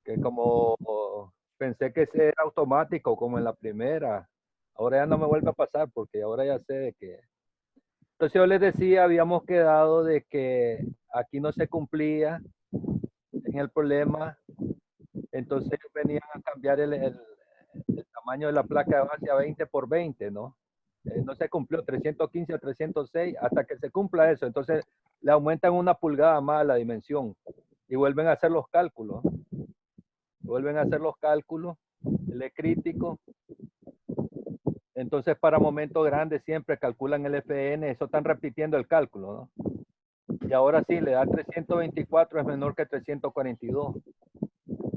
que como pensé que ese era automático como en la primera, ahora ya no me vuelve a pasar porque ahora ya sé de que... Entonces yo les decía, habíamos quedado de que aquí no se cumplía en el problema, entonces venían a cambiar el tamaño de la placa de base a 20 por 20, ¿no? No se cumplió 315 a 306 hasta que se cumpla eso, entonces le aumentan 1 pulgada más la dimensión y vuelven a hacer los cálculos, el E crítico. Entonces, para momentos grandes siempre calculan el FN, eso están repitiendo el cálculo, ¿no? Y ahora sí, le da 324, es menor que 342.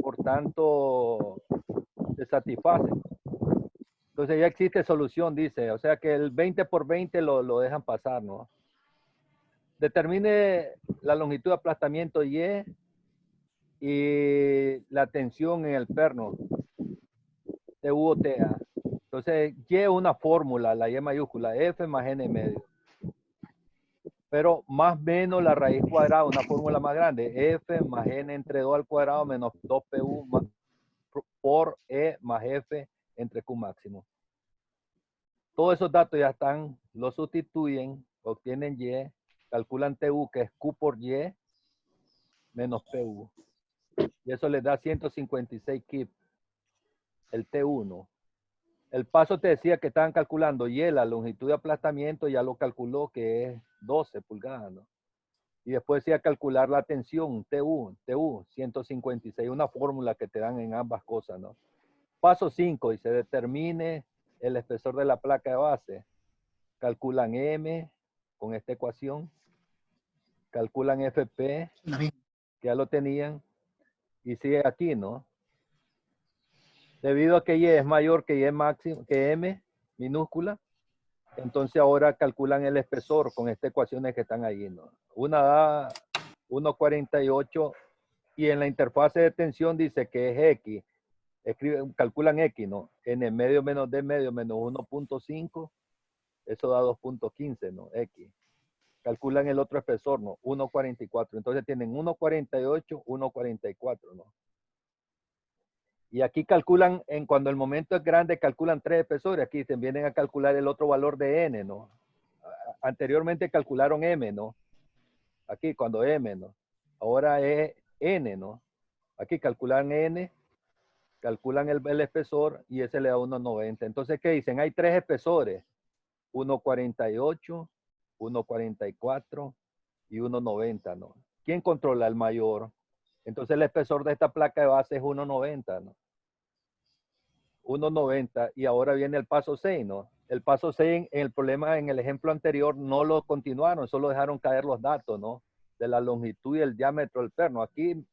Por tanto, se satisface. Entonces ya existe solución, dice. O sea que el 20 por 20 lo dejan pasar, ¿no? Determine la longitud de aplastamiento Y y la tensión en el perno, TU o TA. Entonces, Y es una fórmula, la Y mayúscula, F más N medio. Pero más menos la raíz cuadrada, una fórmula más grande, F más N entre 2 al cuadrado menos 2PU más, por E más F entre Q máximo. Todos esos datos ya están, los sustituyen, obtienen Y, calculan TU, que es Q por Y, menos PU. Y eso les da 156 kip, el T1. El paso te decía que estaban calculando Y, la longitud de aplastamiento, ya lo calculó que es 12 pulgadas, ¿no? Y después decía calcular la tensión, TU, 156, una fórmula que te dan en ambas cosas, ¿no? Paso 5, y se determine el espesor de la placa de base. Calculan M con esta ecuación, calculan FP, que ya lo tenían, y sigue aquí, ¿no? Debido a que Y es mayor que Y máximo, que M minúscula, entonces ahora calculan el espesor con estas ecuaciones que están ahí, ¿no? Una da 1,48 y en la interfase de tensión dice que es X. Calculan X, ¿no? N medio menos D medio menos 1.5, eso da 2.15, ¿no? X. Calculan el otro espesor, ¿no? 1,44. Entonces tienen 1,48, 1,44, ¿no? Y aquí calculan, cuando el momento es grande, calculan 3 espesores. Aquí se vienen a calcular el otro valor de N, ¿no? Anteriormente calcularon M, ¿no? Aquí cuando M, ¿no? Ahora es N, ¿no? Aquí calculan N, calculan el espesor y ese le da 1,90. Entonces, ¿qué dicen? Hay 3 espesores, 1,48, 1,44 y 1,90, ¿no? ¿Quién controla el mayor? Entonces el espesor de esta placa de base es 1,90, ¿no? 1,90 y ahora viene el paso 6, ¿no? El paso 6 en el problema, en el ejemplo anterior, no lo continuaron, solo dejaron caer los datos, ¿no? De la longitud y el diámetro del perno. Aquí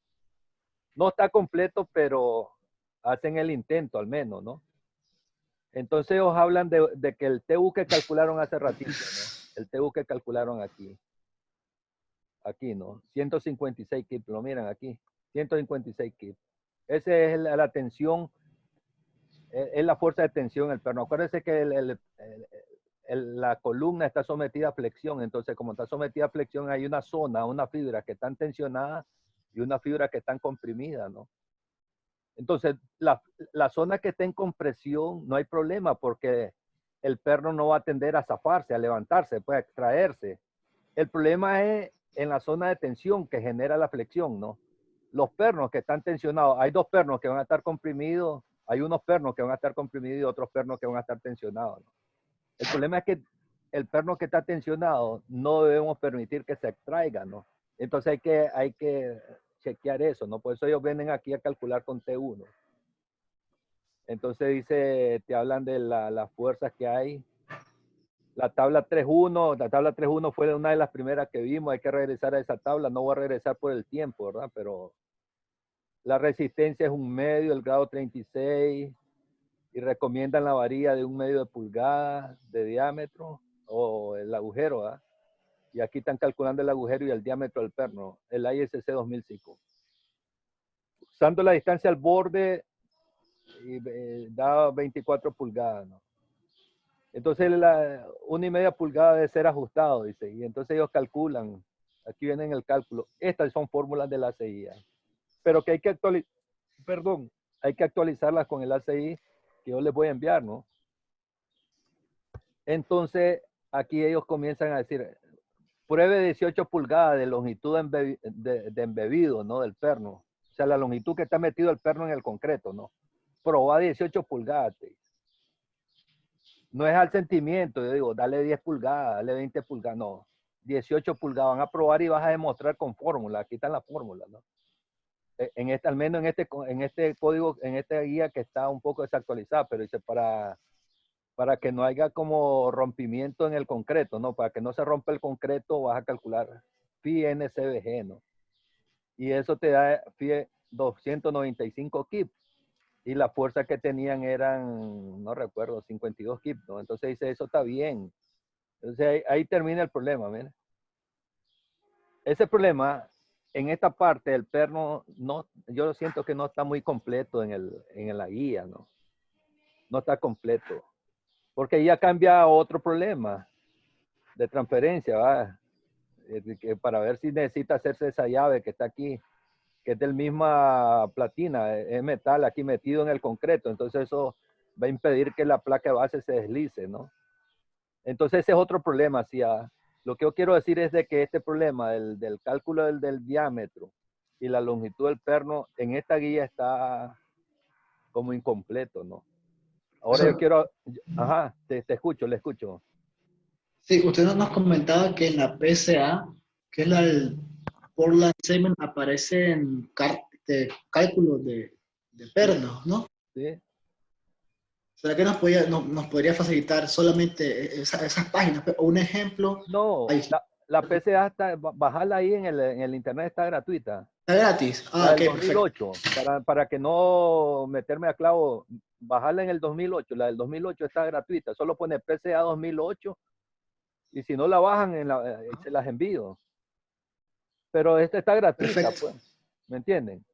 no está completo, pero hacen el intento al menos, ¿no? Entonces ellos hablan de que el TU que calcularon hace ratito, ¿no? El TU que calcularon aquí, ¿no? 156 kip, lo miran aquí, 156 kip. Esa es la tensión, es la fuerza de tensión en el perno. Acuérdense que la columna está sometida a flexión, entonces como está sometida a flexión hay una zona, una fibra que están tensionadas y una fibra que están comprimidas, ¿no? Entonces, la zona que está en compresión no hay problema porque el perno no va a tender a zafarse, a levantarse, puede extraerse. El problema es en la zona de tensión que genera la flexión, ¿no? Los pernos que están tensionados, hay dos pernos que van a estar comprimidos, hay unos pernos que van a estar comprimidos y otros pernos que van a estar tensionados, ¿no? El problema es que el perno que está tensionado no debemos permitir que se extraiga, ¿no? Entonces hay que chequear eso, ¿no? Por eso ellos vienen aquí a calcular con T1. Entonces dice, te hablan de las fuerzas que hay. La tabla 3.1 fue una de las primeras que vimos, hay que regresar a esa tabla, no voy a regresar por el tiempo, ¿verdad? Pero la resistencia es 1/2, el grado 36, y recomiendan la varilla de 1/2 de pulgada de diámetro, o el agujero, ¿verdad? Y aquí están calculando el agujero y el diámetro del perno, el ISC 2005. Usando la distancia al borde, da 24 pulgadas, ¿no? Entonces, 1,5 pulgada debe ser ajustado, dice. Y entonces ellos calculan, aquí viene el cálculo. Estas son fórmulas de la CIA. Pero que hay que perdón, hay que actualizarlas con el ACI que yo les voy a enviar, ¿no? Entonces, aquí ellos comienzan a decir, pruebe 18 pulgadas de longitud de embebido, ¿no? Del perno. O sea, la longitud que está metido el perno en el concreto, ¿no? Proba 18 pulgadas. No es al sentimiento, yo digo, dale 10 pulgadas, dale 20 pulgadas, no. 18 pulgadas, van a probar y vas a demostrar con fórmula. Aquí están las fórmulas, ¿no? En este, al menos en este código, en esta guía que está un poco desactualizada, pero dice para que no haya como rompimiento en el concreto, ¿no? Para que no se rompa el concreto, vas a calcular phi NCBG, ¿no? Y eso te da phi 295 kip. Y la fuerza que tenían eran, no recuerdo, 52 kip, ¿no? Entonces dice, eso está bien. Entonces ahí termina el problema, ¿ven? Ese problema, en esta parte del perno, no, yo siento que no está muy completo en la guía, ¿no? No está completo. Porque ya cambia a otro problema de transferencia, ¿va? Para ver si necesita hacerse esa llave que está aquí, que es del misma platina, es metal aquí metido en el concreto. Entonces eso va a impedir que la placa de base se deslice, ¿no? Entonces ese es otro problema. ¿Sí? Lo que yo quiero decir es de que este problema del cálculo del diámetro y la longitud del perno en esta guía está como incompleto, ¿no? Ahora yo quiero, ajá, te escucho, le escucho. Sí, usted nos comentaba que en la PSA, que es el Portland Cement, aparecen cálculos de pernos, ¿no? Sí. ¿Será que nos podría facilitar solamente esas páginas? O un ejemplo, No, ahí la PCA está, bajarla ahí en el internet está gratuita. está gratis. La Ah, del ok, perfecto. 2008, para que no meterme a clavo, bajarla en el 2008. La del 2008 está gratuita. Solo pone PCA 2008 y si no la bajan, se las envío. Pero esta está gratuita, Perfecto. pues. ¿Me entienden?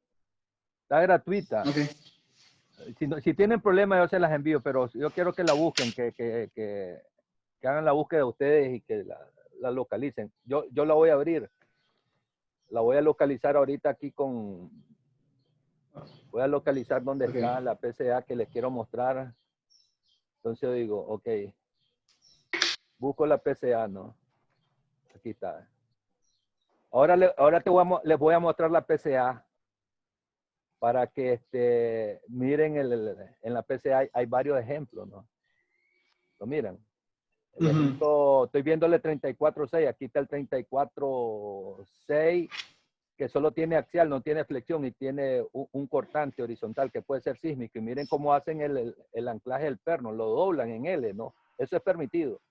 Está gratuita. Ok. Si tienen problemas, yo se las envío, pero yo quiero que la busquen, que hagan la búsqueda de ustedes y que la localicen. Yo la voy a abrir. La voy a localizar ahorita aquí voy a localizar dónde Ok. está la PCA que les quiero mostrar. Entonces yo digo, ok, busco la PCA, ¿no? Aquí está. Ahora les voy a mostrar la PCA para que miren en la PCA hay varios ejemplos, ¿no? Lo miran. El ejemplo, estoy viéndole 34.6, aquí está el 34.6, que solo tiene axial, no tiene flexión y tiene un cortante horizontal que puede ser sísmico. Y miren cómo hacen el anclaje del perno, lo doblan en L, ¿no? Eso es permitido.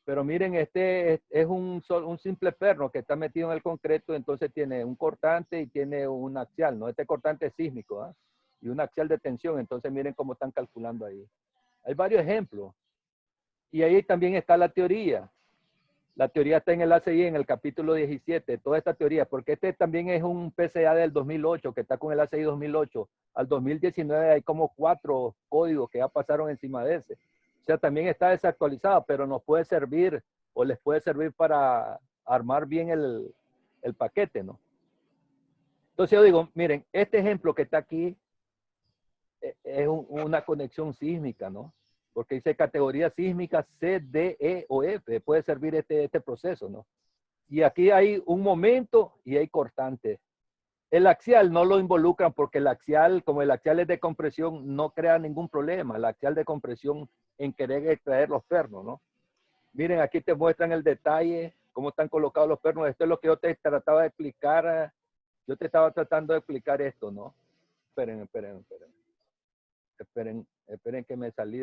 Pero miren, este es un simple perno que está metido en el concreto, entonces tiene un cortante y tiene un axial, ¿no? Este cortante es sísmico, ¿eh? Y un axial de tensión, entonces miren cómo están calculando ahí. Hay varios ejemplos. Y ahí también está la teoría. La teoría está en el ACI, en el capítulo 17, toda esta teoría, porque este también es un PCA del 2008, que está con el ACI 2008. Al 2019 hay como 4 códigos que ya pasaron encima de ese. O sea, también está desactualizado, pero nos puede servir o les puede servir para armar bien el paquete, ¿no? Entonces yo digo, miren, este ejemplo que está aquí es una conexión sísmica, ¿no? Porque dice categoría sísmica C, D, E o F. Puede servir este proceso, ¿no? Y aquí hay un momento y hay cortante. El axial no lo involucran porque el axial, como el axial es de compresión, no crea ningún problema. El axial de compresión en querer extraer los pernos, ¿no? Miren, aquí te muestran el detalle, cómo están colocados los pernos. Esto es lo que yo te trataba de explicar. Yo te estaba tratando de explicar esto, ¿no? Esperen. Esperen que me salí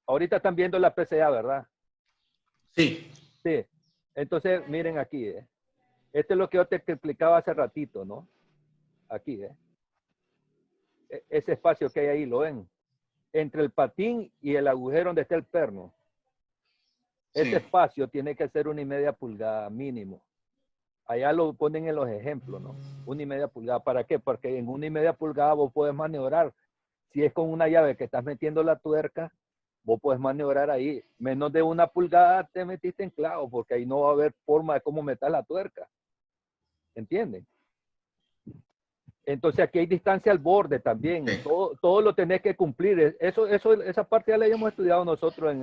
ahorita están viendo la PCA, ¿verdad? Sí. Sí. Entonces, miren aquí, Esto es lo que yo te explicaba hace ratito, ¿no? Aquí, Ese espacio que hay ahí, ¿lo ven? Entre el patín y el agujero donde está el perno. Ese Sí. espacio tiene que ser 1,5 pulgadas mínimo. Allá lo ponen en los ejemplos, ¿no? 1,5 pulgadas. ¿Para qué? Porque en 1,5 pulgadas vos podés maniobrar. Si es con una llave que estás metiendo la tuerca, vos podés maniobrar ahí. Menos de 1 pulgada te metiste en clavo, porque ahí no va a haber forma de cómo meter la tuerca. ¿Entienden? Entonces aquí hay distancia al borde también. Todo lo tenés que cumplir. Esa parte ya la hemos estudiado nosotros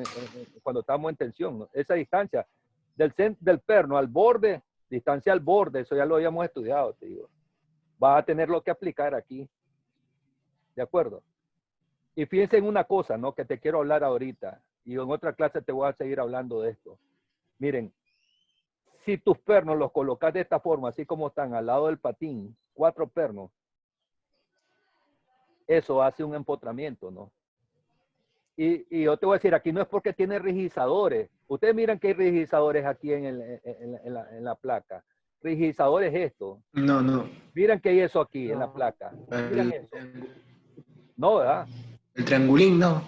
cuando estamos en tensión, ¿no? Esa distancia del perno al borde, distancia al borde, eso ya lo habíamos estudiado, te digo. Vas a tenerlo que aplicar aquí. ¿De acuerdo? Y fíjense en una cosa, ¿no? Que te quiero hablar ahorita. Y en otra clase te voy a seguir hablando de esto. Miren, si tus pernos los colocas de esta forma, así como están al lado del patín, 4 pernos, eso hace un empotramiento, ¿no? Y yo te voy a decir, aquí no es porque tiene rigidizadores. Ustedes miran que hay rigidizadores aquí en la placa. Rigidizador es esto. No, no. Miran que hay eso aquí en la placa. Miran eso. No, ¿verdad? El triangulín, no.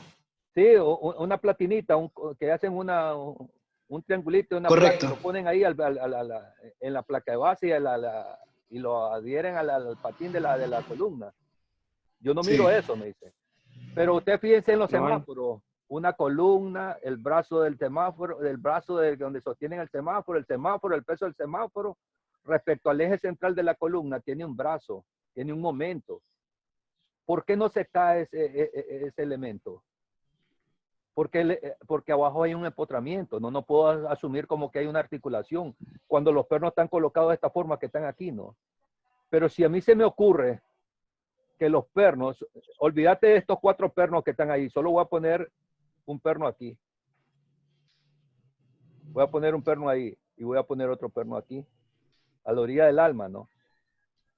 Sí, una platinita, que hacen un triangulito, una Correcto. placa, lo ponen ahí en la placa de base y lo adhieren al patín de la columna. Yo no miro eso, me dice. Pero usted fíjense en los semáforos, una columna, el brazo del semáforo, el brazo de donde sostienen el semáforo, el peso del semáforo, respecto al eje central de la columna, tiene un brazo, tiene un momento. ¿Por qué no se cae ese elemento? Porque abajo hay un empotramiento, no puedo asumir como que hay una articulación cuando los pernos están colocados de esta forma que están aquí, ¿no? Pero si a mí se me ocurre que los pernos, olvídate de estos 4 pernos que están ahí, solo voy a poner un perno aquí. Voy a poner un perno ahí y voy a poner otro perno aquí, a la orilla del alma, ¿no?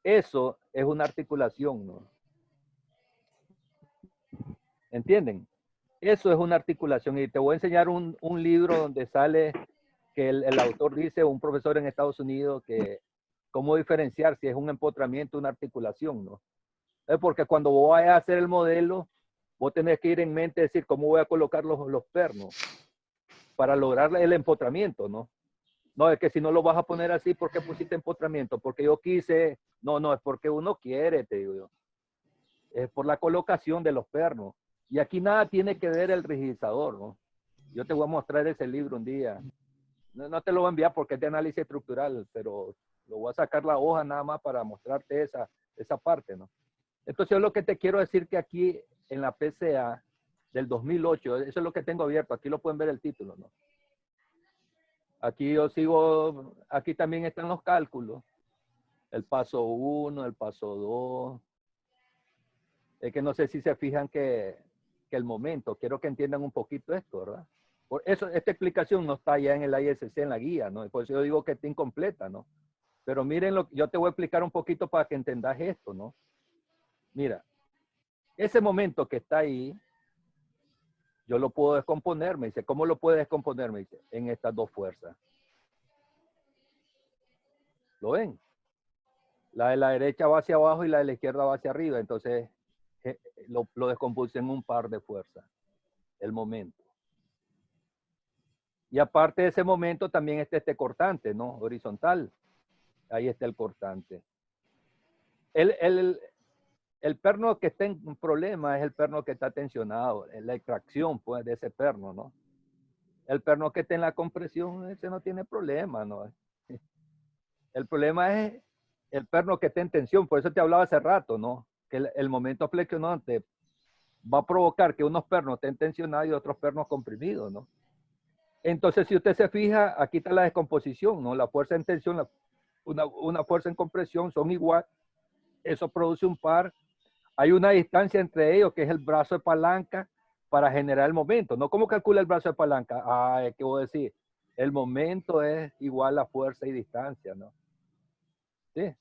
Eso es una articulación, ¿no? ¿Entienden? Eso es una articulación y te voy a enseñar un libro donde sale que el autor dice, un profesor en Estados Unidos, que cómo diferenciar si es un empotramiento o una articulación, ¿no? Porque cuando vos vayas a hacer el modelo, vos tenés que ir en mente decir cómo voy a colocar los pernos para lograr el empotramiento, ¿no? No, es que si no lo vas a poner así, ¿por qué pusiste empotramiento? Porque yo quise, no, es porque uno quiere, te digo yo. Es por la colocación de los pernos. Y aquí nada tiene que ver el rigidizador, ¿no? Yo te voy a mostrar ese libro un día. No te lo voy a enviar porque es de análisis estructural, pero lo voy a sacar la hoja nada más para mostrarte esa parte, ¿no? Entonces, yo lo que te quiero decir que aquí en la PCA del 2008, eso es lo que tengo abierto, aquí lo pueden ver el título, ¿no? Aquí yo sigo, aquí también están los cálculos, el paso 1, el paso 2. Es que no sé si se fijan que el momento, quiero que entiendan un poquito esto, ¿verdad? Por eso, esta explicación no está ya en el ISC, en la guía, ¿no? Por eso yo digo que está incompleta, ¿no? Pero miren, yo te voy a explicar un poquito para que entendas esto, ¿no? Mira, ese momento que está ahí, yo lo puedo descomponer, me dice. ¿Cómo lo puedes descomponer? Me dice, en estas 2 fuerzas. ¿Lo ven? La de la derecha va hacia abajo y la de la izquierda va hacia arriba. Entonces, lo descompuse en un par de fuerzas. El momento. Y aparte de ese momento, también está este cortante, ¿no? Horizontal. Ahí está el cortante. El perno que está en problema es el perno que está tensionado, la extracción, pues, de ese perno, ¿no? El perno que está en la compresión, ese no tiene problema, ¿no? El problema es el perno que está en tensión, por eso te hablaba hace rato, ¿no? Que el momento flexionante va a provocar que unos pernos estén tensionados y otros pernos comprimidos, ¿no? Entonces, si usted se fija, aquí está la descomposición, ¿no? La fuerza en tensión, una fuerza en compresión son igual, eso produce un par. Hay una distancia entre ellos, que es el brazo de palanca, para generar el momento, ¿no? ¿Cómo calcula el brazo de palanca? ¿Qué voy a decir? El momento es igual a fuerza y distancia, ¿no? ¿Sí?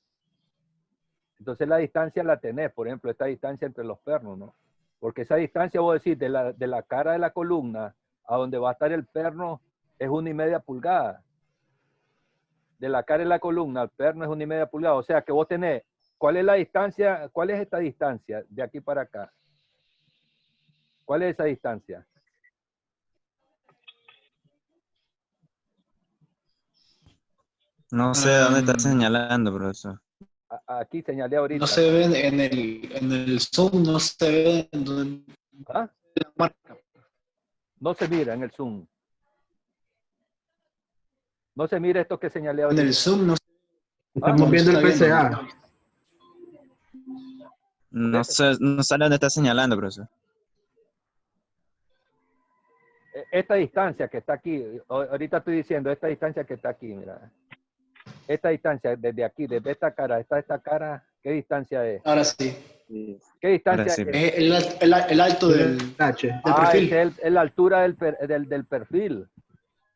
Entonces la distancia la tenés, por ejemplo, esta distancia entre los pernos, ¿no? Porque esa distancia, voy a decir, de la cara de la columna a donde va a estar el perno es 1,5 pulgadas. De la cara de la columna al perno es 1,5 pulgadas. O sea que vos tenés, ¿cuál es la distancia? ¿Cuál es esta distancia de aquí para acá? ¿Cuál es esa distancia? No sé dónde está señalando, profesor. Aquí señalé ahorita. No se ve en el Zoom, no se ve en donde ¿Ah? la marca. No se mira en el Zoom. No se mira esto que señalé En ahorita. el Zoom no se ve. Estamos viendo el Está bien, PCA. No sé, no sale dónde está señalando, profesor. Esta distancia que está aquí, ahorita estoy diciendo, esta distancia que está aquí, mira. Esta distancia desde aquí, desde esta cara, esta cara, ¿qué distancia es? Ahora sí. ¿Qué distancia Ahora sí, es? profe. Es el alto del H. perfil. Es la altura del perfil,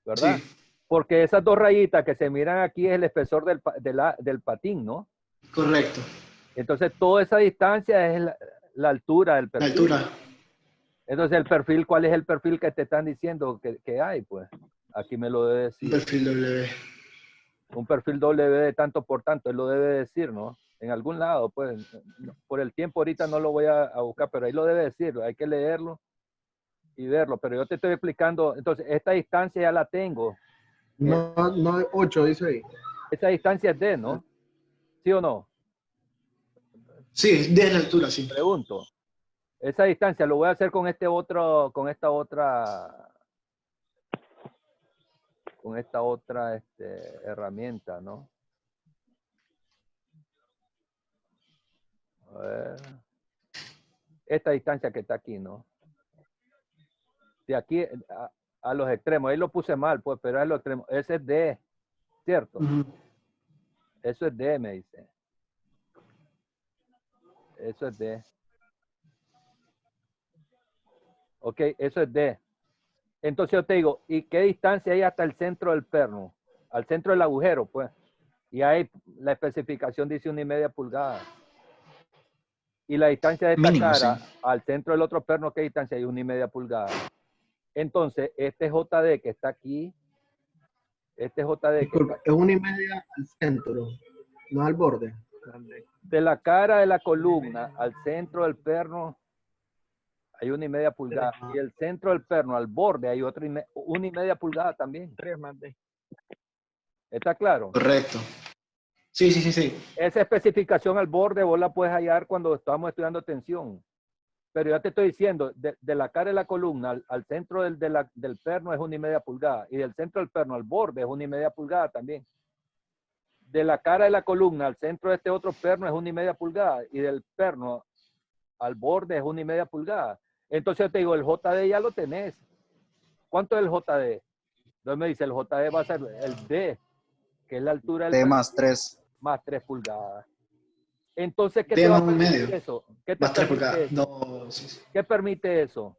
¿verdad? Sí, Porque esas dos rayitas que se miran aquí es el espesor del patín, ¿no? correcto. Entonces, toda esa distancia es la altura del La perfil. altura. Entonces, el perfil, ¿cuál es el perfil que te están diciendo que hay? Pues, aquí me lo debe Un decir. perfil W. Un perfil W de tanto por tanto, él lo debe decir, ¿no? En algún lado, pues, por el tiempo ahorita no lo voy a buscar, pero ahí lo debe decir, hay que leerlo y verlo, pero yo te estoy explicando, entonces, esta distancia ya la tengo. No, no, 8 dice ahí. Esa distancia es D, ¿no? ¿Sí o no? Sí, de la altura, sí. Pregunto. Esa distancia lo voy a hacer con esta otra herramienta, ¿no? A ver. Esta distancia que está aquí, ¿no? De aquí a los extremos. Ahí lo puse mal, pues, pero es los extremos. Ese es D, ¿cierto? Ujú. Eso es D, me dice. Eso es D. Ok, eso es D. Entonces yo te digo, ¿y qué distancia hay hasta el centro del perno? Al centro del agujero, pues. Y ahí la especificación dice 1,5 pulgadas. Y la distancia de esta Mínimo, sí. cara al centro del otro perno, ¿qué distancia hay? 1,5 pulgadas. Entonces, este JD que está aquí, este JD que Disculpa, está es 1,5 al centro, no al borde. de la cara de la columna al centro del perno hay 1,5 pulgadas. Y el centro del perno al borde hay 1,5 pulgadas también. 3 más D. ¿Está claro? Correcto. Sí, sí, sí, sí. Esa especificación al borde vos la puedes hallar cuando estamos estudiando tensión. Pero ya te estoy diciendo, de la cara de la columna al centro del perno es 1,5 pulgadas. Y del centro del perno al borde es 1,5 pulgadas también. De la cara de la columna al centro de este otro perno es 1,5 pulgadas. Y del perno al borde es 1,5 pulgadas. Entonces yo te digo, el JD ya lo tenés. ¿Cuánto es el JD? Entonces me dice, el JD va a ser el D, que es la altura del D perno, más 3. más 3 pulgadas. Entonces, ¿qué D te va a más un permitir medio. eso? ¿Qué te Más 3 permite pulgadas. eso? No, sí, sí. ¿Qué permite eso?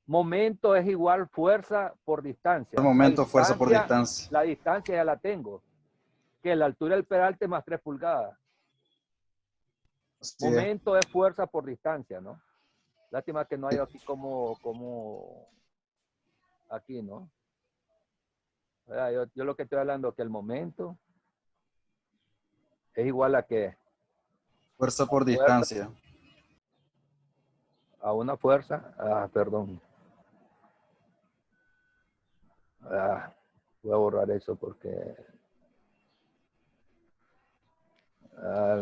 Momento es igual fuerza por distancia. Momento, fuerza por distancia. La distancia ya la tengo. Que la altura del peralte más 3 pulgadas. Sí. Momento es fuerza por distancia, ¿no? Lástima que no hay aquí como aquí, ¿no? Yo lo que estoy hablando es que el momento es igual a qué? Fuerza por distancia. A una fuerza. Ah, perdón. Voy a borrar eso porque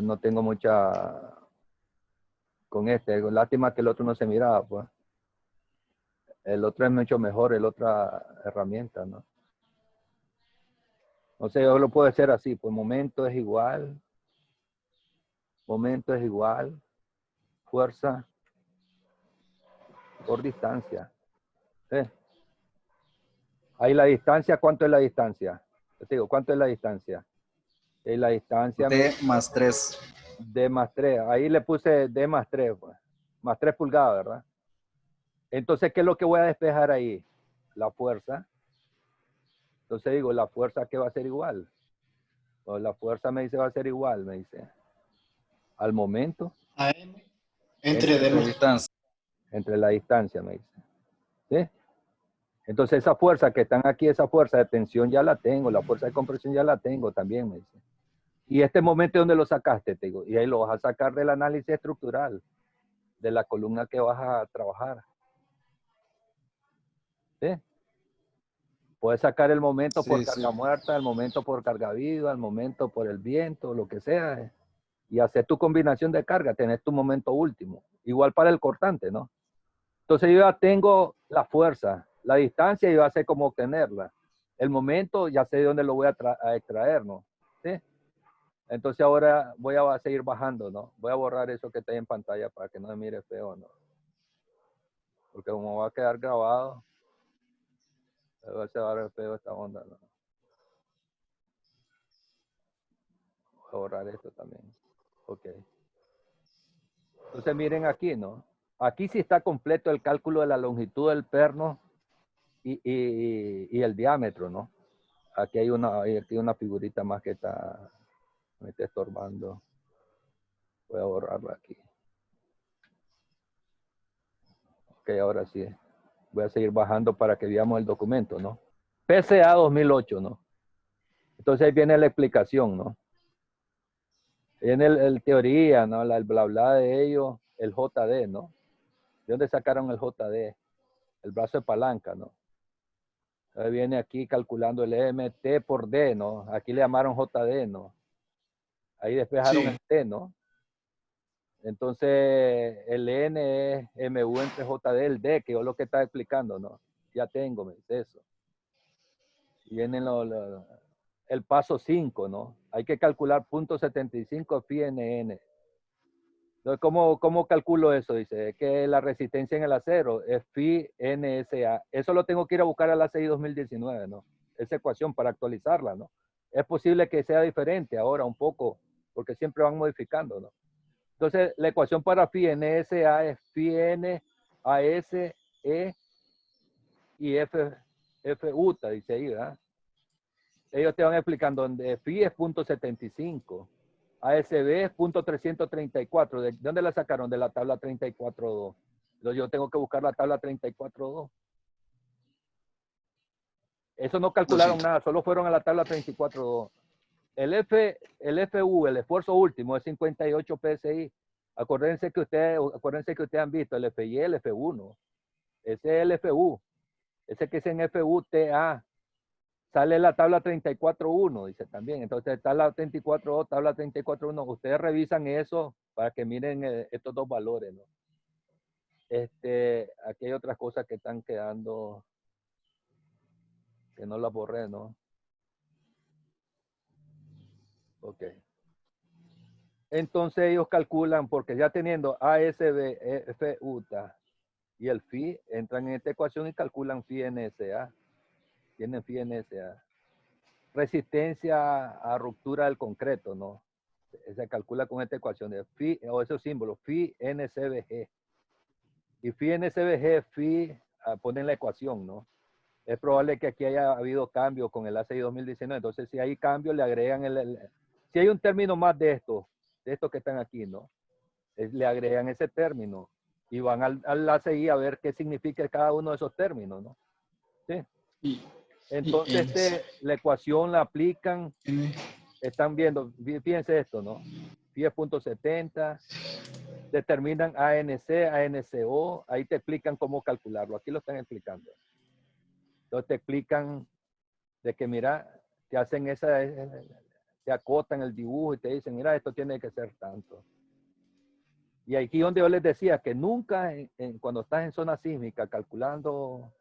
no tengo mucha con este. Lástima que el otro no se miraba, pues. El otro es mucho mejor, el otra herramienta, ¿no? No sé, yo lo puedo hacer así, pues momento es igual, fuerza por distancia. ¿Sí? Ahí la distancia, ¿cuánto es la distancia? Yo te digo, ¿cuánto es la distancia? La distancia D más 3. D más 3. Ahí le puse D más 3, pues. Más 3 pulgadas, ¿verdad? Entonces, ¿qué es lo que voy a despejar ahí? La fuerza. Entonces digo, la fuerza que va a ser igual. O la fuerza me dice va a ser igual, me dice. Al momento. AM entre D más. Distancia. Entre la distancia, me dice. ¿Sí? Entonces esa fuerza que están aquí, esa fuerza de tensión ya la tengo, la fuerza de compresión ya la tengo también, me dice. Y este momento, ¿dónde lo sacaste? Te digo, y ahí lo vas a sacar del análisis estructural, de la columna que vas a trabajar. ¿Sí? Puedes sacar el momento por carga muerta, el momento por carga viva, el momento por el viento, lo que sea. Y hacer tu combinación de carga, tenés tu momento último. Igual para el cortante, ¿no? Entonces yo ya tengo la fuerza, la distancia yo ya sé cómo obtenerla. El momento ya sé de dónde lo voy a extraer, ¿no? ¿Sí? Entonces ahora voy a seguir bajando, ¿no? Voy a borrar eso que está ahí en pantalla para que no me mire feo, ¿no? Porque como va a quedar grabado, se va a ver feo esta onda, ¿no? Voy a borrar esto también. Ok. Entonces miren aquí, ¿no? Aquí sí está completo el cálculo de la longitud del perno y el diámetro, ¿no? Aquí hay una figurita más que me está estorbando. Voy a borrarlo aquí. Ok, ahora sí. Voy a seguir bajando para que veamos el documento, ¿no? PCA 2008, ¿no? Entonces ahí viene la explicación, ¿no? Viene el teoría, ¿no? El bla bla de ellos, el JD, ¿no? ¿De dónde sacaron el JD? El brazo de palanca, ¿no? Ahí viene aquí calculando el MT por D, ¿no? Aquí le llamaron JD, ¿no? Ahí despejaron el T, ¿no? Entonces, el N es MU entre JD, el D, que yo lo que estaba explicando, ¿no? Ya tengo, me dice eso. Y viene el paso 5, ¿no? Hay que calcular .75 phi NN. Entonces, ¿cómo calculo eso? Dice que la resistencia en el acero es phi NSA. Eso lo tengo que ir a buscar a la CI 2019, ¿no? Esa ecuación para actualizarla, ¿no? Es posible que sea diferente ahora un poco, porque siempre van modificando, ¿no? Entonces, la ecuación para phi NSA es phi N AS E y F UTA, dice ahí, ¿verdad? Ellos te van explicando donde phi es .75, ASB es .334. ¿De dónde la sacaron? De la tabla 34.2. Entonces yo tengo que buscar la tabla 34.2. Eso no calcularon nada, solo fueron a la tabla 34.2. El FU, el esfuerzo último, es 58 PSI. Acuérdense que ustedes han visto el FI y el F1. Ese es el FU. Ese que es en FUTA. Sale la tabla 34.1, dice también. Entonces está la 34.2, tabla 34.1. Ustedes revisan eso para que miren estos dos valores, ¿no? Aquí hay otras cosas que están quedando, que no las borré, ¿no? Ok. Entonces ellos calculan, porque ya teniendo ASB, FUTA y el phi, entran en esta ecuación y calculan phi NSA. Tienen phi NSA. Resistencia a ruptura del concreto, ¿no? Se calcula con esta ecuación de phi, o esos símbolos, phi NCBG. Y phi NCBG, phi, ponen la ecuación, ¿no? Es probable que aquí haya habido cambio con el ACI 2019. Entonces, si hay cambio, le agregan si hay un término más de estos que están aquí, ¿no? Le agregan ese término y van al ACI a ver qué significa cada uno de esos términos, ¿no? ¿Sí? Entonces, la ecuación la aplican, están viendo, fíjense esto, ¿no? 10.70, determinan ANC, ANCO, ahí te explican cómo calcularlo, aquí lo están explicando. Entonces te explican de que, mira, te hacen te acotan el dibujo y te dicen, mira, esto tiene que ser tanto. Y aquí donde yo les decía que nunca, cuando estás en zona sísmica calculando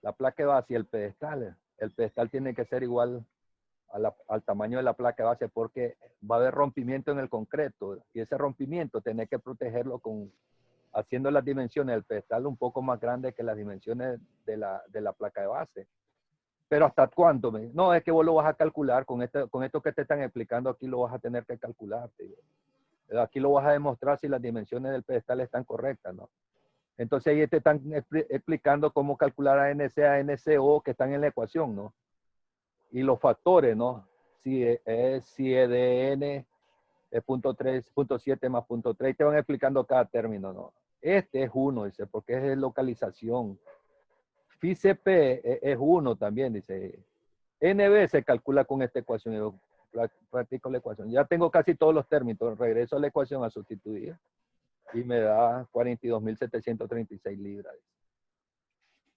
la placa de base y el pedestal tiene que ser igual al tamaño de la placa de base porque va a haber rompimiento en el concreto y ese rompimiento tenés que protegerlo haciendo las dimensiones del pedestal un poco más grandes que las dimensiones de la placa de base. Pero ¿hasta cuándo? No, es que vos lo vas a calcular con esto que te están explicando aquí, lo vas a tener que calcular. Aquí lo vas a demostrar si las dimensiones del pedestal están correctas, ¿no? Entonces ahí te están explicando cómo calcular ANCA, NCO que están en la ecuación, ¿no? Y los factores, ¿no? Si EDN es .3, .7 más .3, te van explicando cada término, ¿no? Este es 1, dice, porque es localización. FICP es 1 también, dice. NB se calcula con esta ecuación. Yo practico la ecuación. Ya tengo casi todos los términos. Regreso a la ecuación a sustituir y me da 42.736 libras.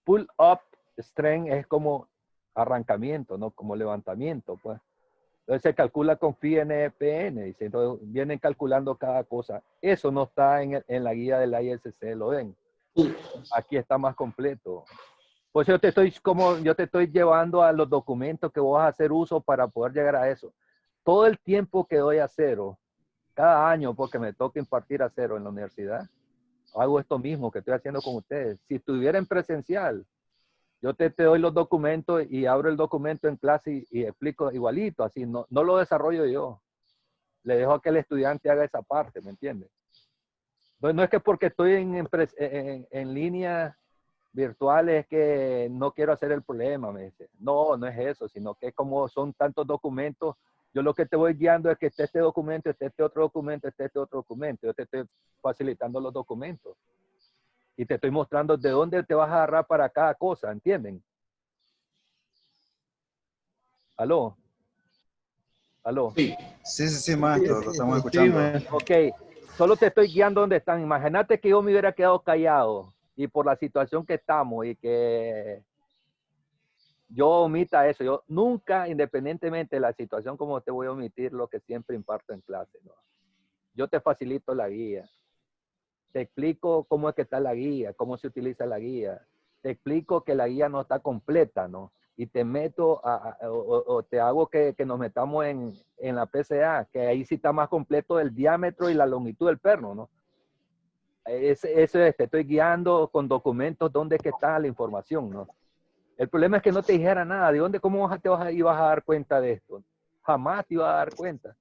Pull up strength es como arrancamiento, ¿no? Como levantamiento, pues. Entonces se calcula con phi NPN, dice. Entonces vienen calculando cada cosa. Eso no está en la guía del ISC, ¿lo ven? Aquí está más completo. Pues yo te estoy llevando a los documentos que vos vas a hacer uso para poder llegar a eso. todo el tiempo que doy acero, cada año, porque me toca impartir acero en la universidad, hago esto mismo que estoy haciendo con ustedes. Si estuviera en presencial, yo te doy los documentos y abro el documento en clase y explico igualito, así, no lo desarrollo yo. Le dejo a que el estudiante haga esa parte, ¿me entiendes? Entonces, no es que porque estoy en línea virtual es que no quiero hacer el problema, me dice. No, no es eso, sino que como son tantos documentos, yo lo que te voy guiando es que esté este documento, esté este otro documento, esté este otro documento. Yo te estoy facilitando los documentos. Y te estoy mostrando de dónde te vas a agarrar para cada cosa, ¿entienden? ¿Aló? ¿Aló? Sí. Sí, maestro, lo estamos Sí, escuchando. maestro. Ok, solo te estoy guiando donde están. Imagínate que yo me hubiera quedado callado y por la situación que estamos y que yo omita eso. Yo nunca, independientemente de la situación, como te voy a omitir lo que siempre imparto en clase, ¿no? Yo te facilito la guía. Te explico cómo es que está la guía, cómo se utiliza la guía. Te explico que la guía no está completa, ¿no? Y te meto o te hago que nos metamos en la PCA, que ahí sí está más completo el diámetro y la longitud del perno, ¿no? Eso es, te estoy guiando con documentos donde es que está la información, ¿no? El problema es que no te dijera nada. ¿De dónde, cómo ibas a dar cuenta de esto? Jamás te ibas a dar cuenta.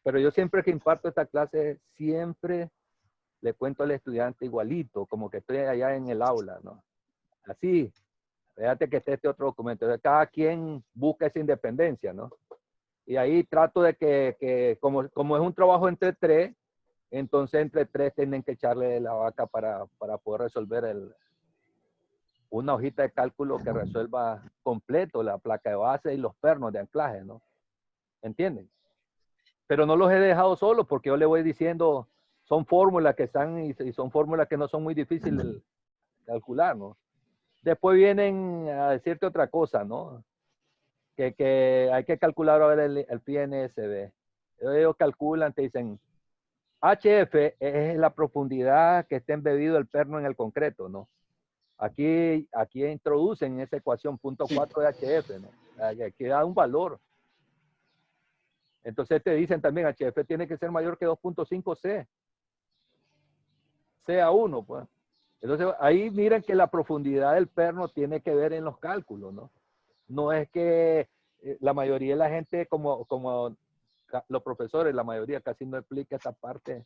Pero yo siempre que imparto esta clase, siempre le cuento al estudiante igualito, como que estoy allá en el aula, ¿no? Así, fíjate que esté este otro documento. Cada quien busca esa independencia, ¿no? Y ahí trato de que como es un trabajo entre tres, entonces entre tres tienen que echarle la vaca para poder resolver una hojita de cálculo que resuelva completo la placa de base y los pernos de anclaje, ¿no? ¿Entienden? Pero no los he dejado solos porque yo le voy diciendo, son fórmulas que están y son fórmulas que no son muy difíciles de calcular, ¿no? Después vienen a decirte otra cosa, ¿no? Que hay que calcular a ver el PNSB. Ellos calculan, te dicen, HF es la profundidad que está embebido el perno en el concreto, ¿no? Aquí introducen esa ecuación .4 de HF, ¿no? Aquí da un valor. Entonces te dicen también HF tiene que ser mayor que 2.5 C. Sea 1, pues. Entonces ahí miren que la profundidad del perno tiene que ver en los cálculos, ¿no? No es que la mayoría de la gente, como los profesores, la mayoría casi no explica esta parte.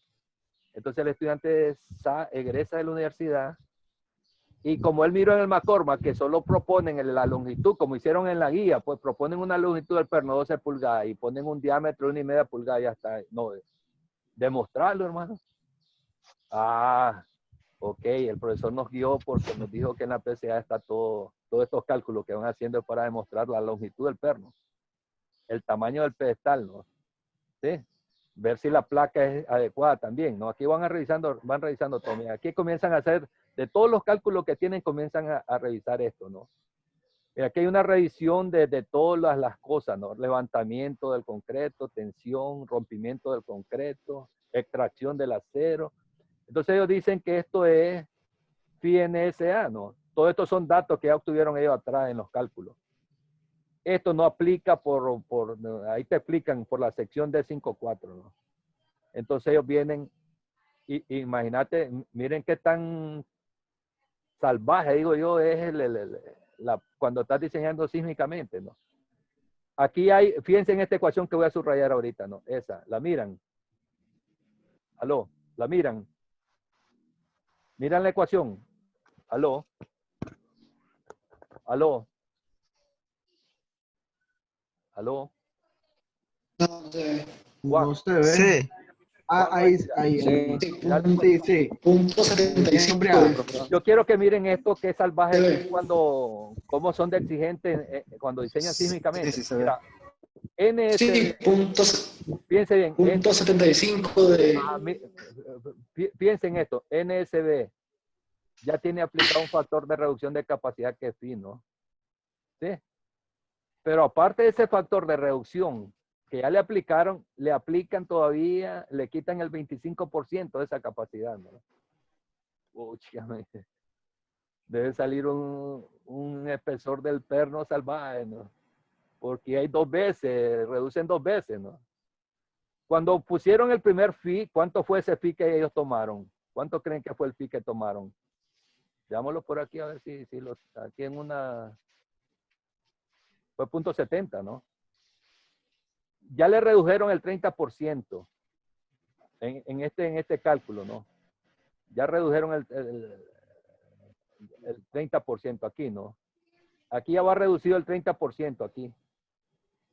Entonces el estudiante egresa de la universidad y como él miró en el McCormack que solo proponen la longitud, como hicieron en la guía, pues proponen una longitud del perno 12 pulgadas y ponen un diámetro de 1,5 pulgadas y ya está. No, demostrarlo, hermano. Ah, ok, el profesor nos guió porque nos dijo que en la PCA está todos estos cálculos que van haciendo para demostrar la longitud del perno, el tamaño del pedestal, ¿no? ¿Sí? Ver si la placa es adecuada también, ¿no? Aquí van revisando todo. Mira, aquí comienzan a hacer, de todos los cálculos que tienen, comienzan a revisar esto, ¿no? Mira, aquí hay una revisión de todas las cosas, ¿no? Levantamiento del concreto, tensión, rompimiento del concreto, extracción del acero. Entonces ellos dicen que esto es PNSA, ¿no? Todos estos son datos que ya obtuvieron ellos atrás en los cálculos. Esto no aplica ahí te explican por la sección D54, ¿no? Entonces ellos vienen, imagínate, miren qué tan salvaje, digo yo, es cuando estás diseñando sísmicamente, ¿no? Aquí hay, fíjense en esta ecuación que voy a subrayar ahorita, ¿no? Esa, ¿la miran? ¿Aló? ¿La miran? ¿Miran la ecuación? ¿Aló? ¿Aló? ¿Aló? No, no se ve. Juan, No se ve. Sí, Ah, Juan, ahí, mira, ahí. Sí, mira la Sí, ecuación. sí. punto Bien 75 sombreado, de profesor. Yo quiero que miren esto, que es salvaje se aquí ve. cómo son de exigentes cuando diseñan sí, sísmicamente. sí se ve. Mira, NSB, Sí, punto, piense bien, punto 75 de... piensen esto, NSB ya tiene aplicado un factor de reducción de capacidad que es phi, ¿no? ¿Sí? Pero aparte de ese factor de reducción que ya le aplicaron, le aplican todavía, le quitan el 25% de esa capacidad, ¿no? Pucha, debe salir un espesor del perno salvaje, ¿no? porque hay 2 veces, reducen 2 veces, ¿no? Cuando pusieron el primer fee, ¿cuánto fue ese fee que ellos tomaron? ¿Cuánto creen que fue el fee que tomaron? Veámoslo por aquí a ver si aquí en una... Fue 0.70, ¿no? Ya le redujeron el 30% en este cálculo, ¿no? Ya redujeron el 30% aquí, ¿no? Aquí ya va reducido el 30% aquí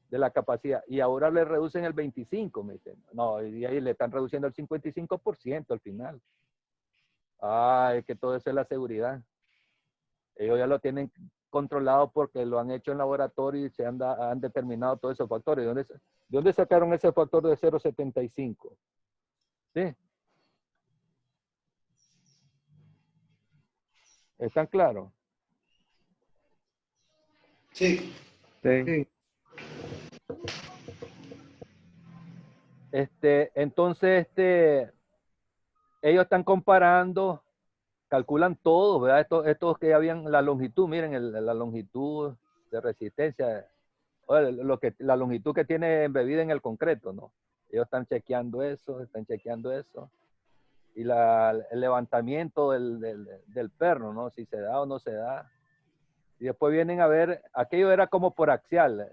de la capacidad y ahora le reducen el 25%, me dicen. No, y ahí le están reduciendo el 55% al final. Ah, es que todo eso es la seguridad. Ellos ya lo tienen controlado porque lo han hecho en laboratorio y han determinado todos esos factores. ¿De dónde sacaron ese factor de 0.75? ¿Sí? ¿Están claros? Sí. Sí. Sí. Entonces, ellos están comparando, calculan todo, ¿verdad? Estos que habían, la longitud, miren, la longitud de resistencia, la longitud que tiene embebida en el concreto, ¿no? Ellos están chequeando eso, y el levantamiento del perno, ¿no? Si se da o no se da. Y después vienen a ver, aquello era como por axial,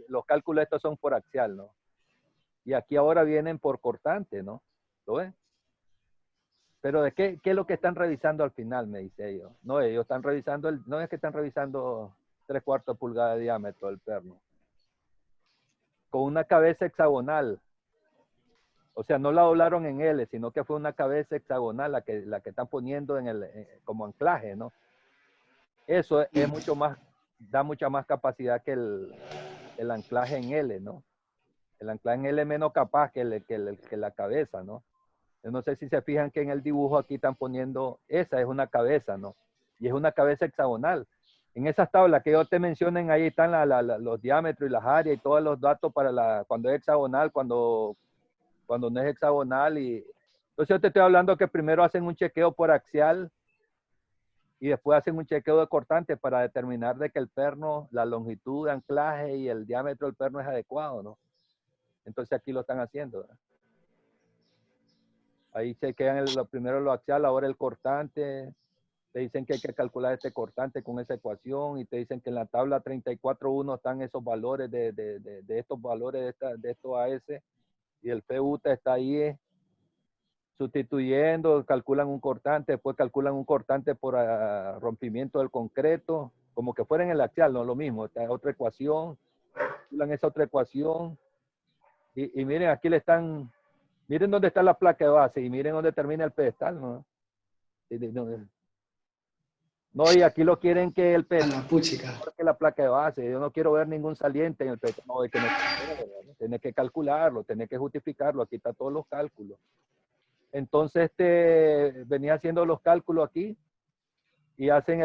los cálculos estos son por axial, ¿no? Y aquí ahora vienen por cortante, ¿no? ¿Lo ven? Pero ¿de qué es lo que están revisando al final? Me dice ellos. No, ellos están revisando, no es que están revisando 3/4 pulgada de diámetro del perno. Con una cabeza hexagonal. O sea, no la doblaron en L, sino que fue una cabeza hexagonal la que están poniendo como anclaje, ¿no? Eso es mucho más, da mucha más capacidad que el anclaje en L, ¿no? El anclaje en L es menos capaz que la cabeza, ¿no? Yo no sé si se fijan que en el dibujo aquí están poniendo, esa es una cabeza, ¿no? Y es una cabeza hexagonal. En esas tablas que yo te mencionen, ahí están los diámetros y las áreas y todos los datos para cuando es hexagonal, cuando no es hexagonal. Entonces yo te estoy hablando que primero hacen un chequeo por axial y después hacen un chequeo de cortante para determinar de que el perno, la longitud de anclaje y el diámetro del perno es adecuado, ¿no? Entonces aquí lo están haciendo, ¿verdad? Ahí chequean primero lo axial, ahora el cortante. Te dicen que hay que calcular este cortante con esa ecuación y te dicen que en la tabla 34.1 están esos valores de estos valores de estos AS y el PUTA está ahí sustituyendo, calculan un cortante, después calculan un cortante por rompimiento del concreto, como que fuera en el axial, no es lo mismo, está otra ecuación, calculan esa otra ecuación y miren, aquí le están, miren dónde está la placa de base y miren dónde termina el pedestal, ¿no? No, y aquí lo quieren que el A pedestal la puchica. que la placa de base. Yo no quiero ver ningún saliente en el pedestal. No, es que no, tiene que calcularlo, tiene que justificarlo. Aquí están todos los cálculos. Entonces, venía haciendo los cálculos aquí y hacen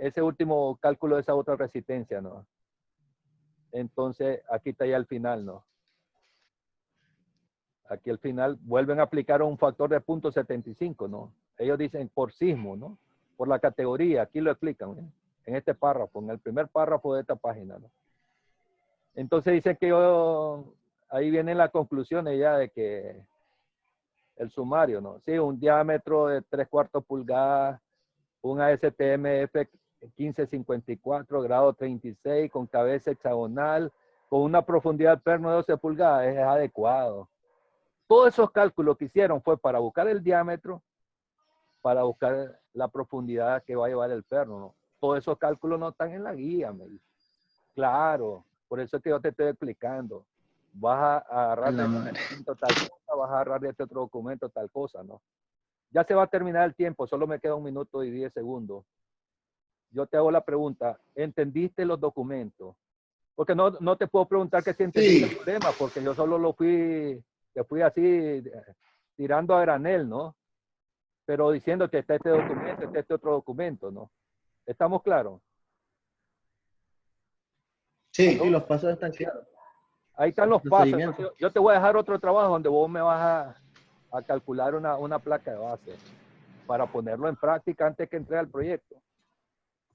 ese último cálculo de esa otra resistencia, ¿no? Entonces, aquí está ya el final, ¿no? Aquí al final vuelven a aplicar un factor de 0.75, ¿no? Ellos dicen por sismo, ¿no? Por la categoría, aquí lo explican, ¿eh? En este párrafo, en el primer párrafo de esta página, ¿no? Entonces dice que ahí vienen las conclusiones ya de que el sumario, ¿no? Sí, un diámetro de 3/4 pulgadas, un ASTM-F 1554, grado 36, con cabeza hexagonal, con una profundidad del perno de 12 pulgadas, es adecuado. Todos esos cálculos que hicieron fue para buscar el diámetro, para buscar la profundidad que va a llevar el perno, ¿no? Todos esos cálculos no están en la guía, me dice. Claro, por eso es que yo te estoy explicando. Vas a agarrar de este documento tal cosa, vas a agarrar de este otro documento tal cosa, ¿no? Ya se va a terminar el tiempo, solo me queda 1 minuto y 10 segundos. Yo te hago la pregunta, ¿entendiste los documentos? Porque no te puedo preguntar que si entendiste el problema, porque yo solo te fui así tirando a granel, ¿no? Pero diciéndote, está este documento, está este otro documento, ¿no? ¿Estamos claros? Sí. Sí, los pasos están claros. Ahí están los Los pasos. seguimientos. Entonces, yo te voy a dejar otro trabajo donde vos me vas a calcular una placa de base para ponerlo en práctica antes que entre al proyecto.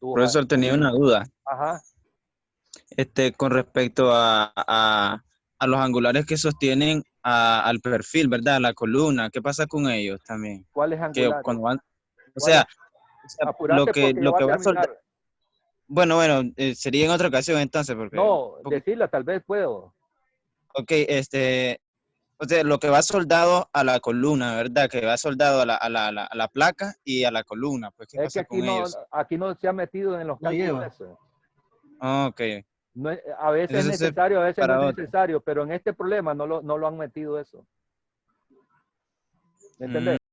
Tú, Profesor, tenía una duda. ajá. Con respecto a los angulares que sostienen al perfil, ¿verdad? A la columna, ¿qué pasa con ellos también? ¿Cuál es Que angular? cuando van, o ¿Cuál es? sea, Apurate porque ya lo va a que va a soldar, terminar. bueno, sería en otra ocasión entonces, porque, No, decirla, tal vez puedo. ok, o sea, lo que va soldado a la columna, ¿verdad? Que va soldado a la placa y a la columna, pues, ¿qué Es que pasa con ellos? aquí no se ha metido en los No cálculos lleva. eso. Ah, ok, No a veces es entonces necesario, a veces no para es otro. necesario, pero en este problema no lo han metido eso. ¿Me entendés?